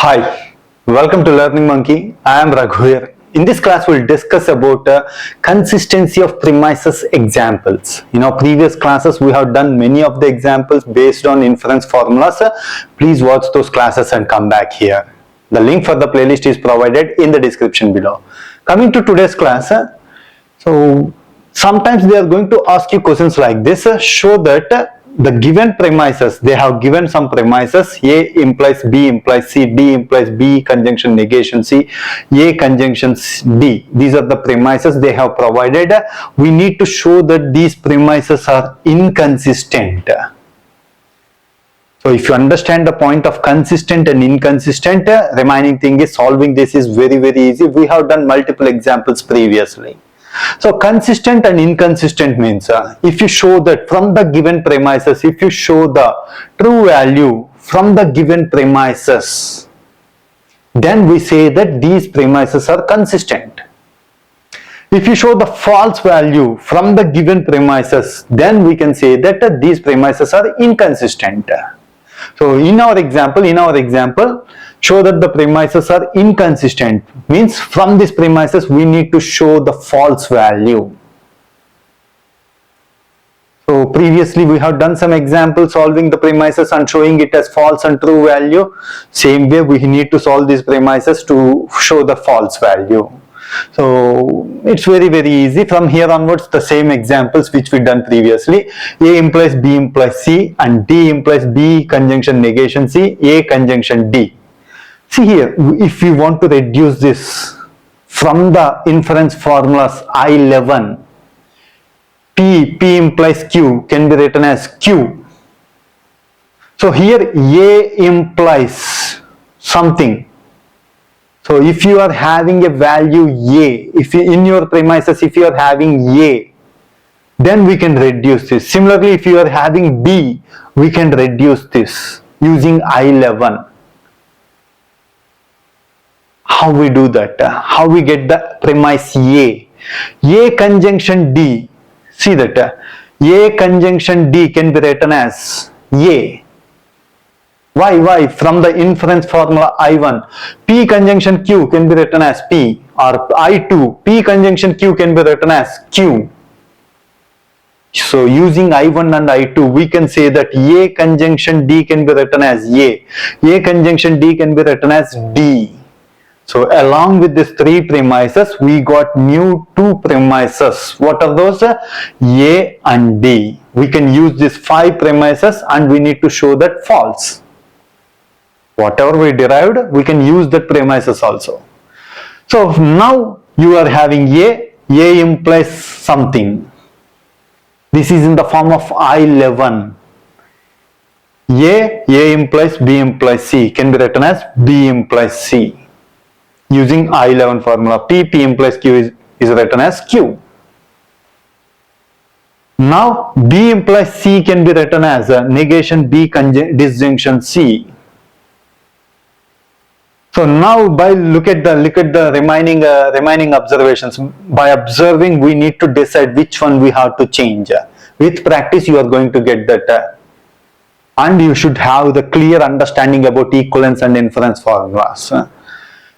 Hi, welcome to Learning Monkey. I am Raghu here. In this class, we'll discuss about consistency of premises examples. In our previous classes, we have done many of the examples based on inference formulas. Please watch those classes and come back here. The link for the playlist is provided in the description below. Coming to today's class, so sometimes they are going to ask you questions like this. Show that the given premises, they have given some premises, A implies B implies C, D implies B conjunction negation C, A conjunction D. These are the premises they have provided. We need to show that these premises are inconsistent. So if you understand the point of consistent and inconsistent, remaining thing is solving this is very easy. We have done multiple examples previously. So consistent and inconsistent means if you show that from the given premises, if you show the true value from the given premises, then we say that these premises are consistent. If you show the false value from the given premises, then we can say that these premises are inconsistent. So in our example, show that the premises are inconsistent means from this premises we need to show the false value. So previously we have done some examples solving the premises and showing it as false and true value. Same way we need to solve these premises to show the false value. So it's very easy. From here onwards, the same examples which we done previously. A implies B implies C and D implies B conjunction negation C, A conjunction D. See here, if we want to reduce this from the inference formulas I11, P implies Q can be written as Q. So here A implies something. So if you are having a value A, if you, in your premises, if you are having A, then we can reduce this. Similarly, if you are having B, we can reduce this using I11. How we do that? How we get the premise A? A conjunction D. See that A conjunction D can be written as A. Why? From the inference formula I1, P conjunction Q can be written as P, or I2, P conjunction Q can be written as Q. So using I1 and I2, we can say that A conjunction D can be written as A conjunction D can be written as D. So along with these three premises, we got new two premises. What are those? A and D. We can use these five premises and we need to show that false. Whatever we derived, we can use that premises also. So now you are having A implies something. This is in the form of I11. A implies B implies C can be written as B implies C. Using I11 formula, P implies Q is written as Q. Now B implies C can be written as negation B disjunction C. So now by look at the remaining observations. By observing, we need to decide which one we have to change. With practice, you are going to get that, and you should have the clear understanding about equivalence and inference formulas.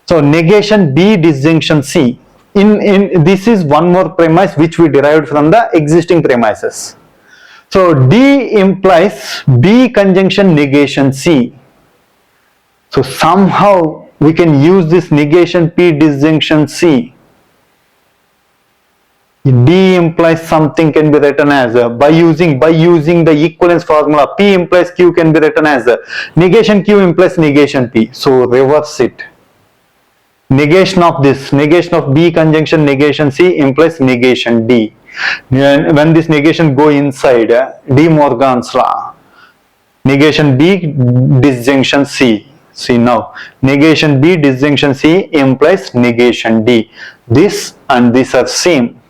So negation B disjunction C. In this is one more premise which we derived from the existing premises. So D implies B conjunction negation C. So somehow we can use this negation P disjunction C. D implies something can be written as by using the equivalence formula. P implies Q can be written as negation Q implies negation P. So reverse it. Negation of B conjunction negation C implies negation D. When this negation go inside, De Morgan's law, negation B disjunction C. See now, negation B disjunction C implies negation D. This and this are same.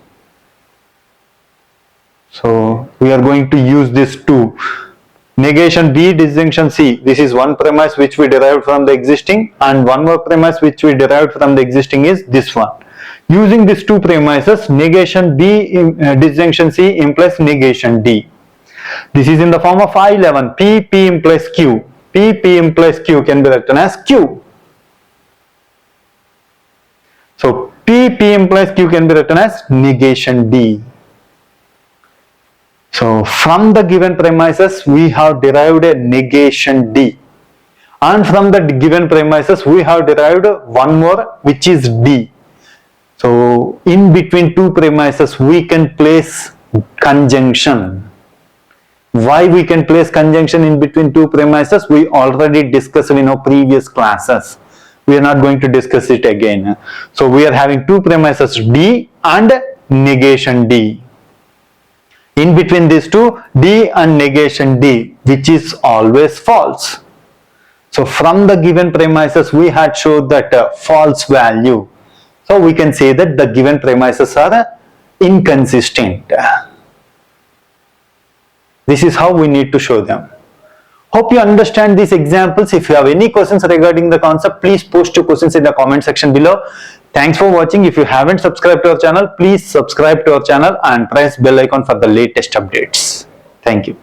So we are going to use this two. Negation B disjunction C. This is one premise which we derived from the existing, and one more premise which we derived from the existing is this one. Using these two premises, negation B disjunction C implies negation D. This is in the form of I11. P implies Q. P implies Q can be written as Q. P implies Q can be written as negation D. So from the given premises, we have derived a negation D. And from the given premises, we have derived one more, which is D. So in between two premises, we can place conjunction. Why we can place conjunction in between two premises? We already discussed in our previous classes. We are not going to discuss it again. So we are having two premises D and negation D. In between these two, D and negation D, which is always false. So from the given premises, we had showed that false value. So we can say that the given premises are inconsistent. This is how we need to show them. Hope you understand these examples. If you have any questions regarding the concept, please post your questions in the comment section below. Thanks for watching. If you haven't subscribed to our channel, please subscribe to our channel and press bell icon for the latest updates. Thank you.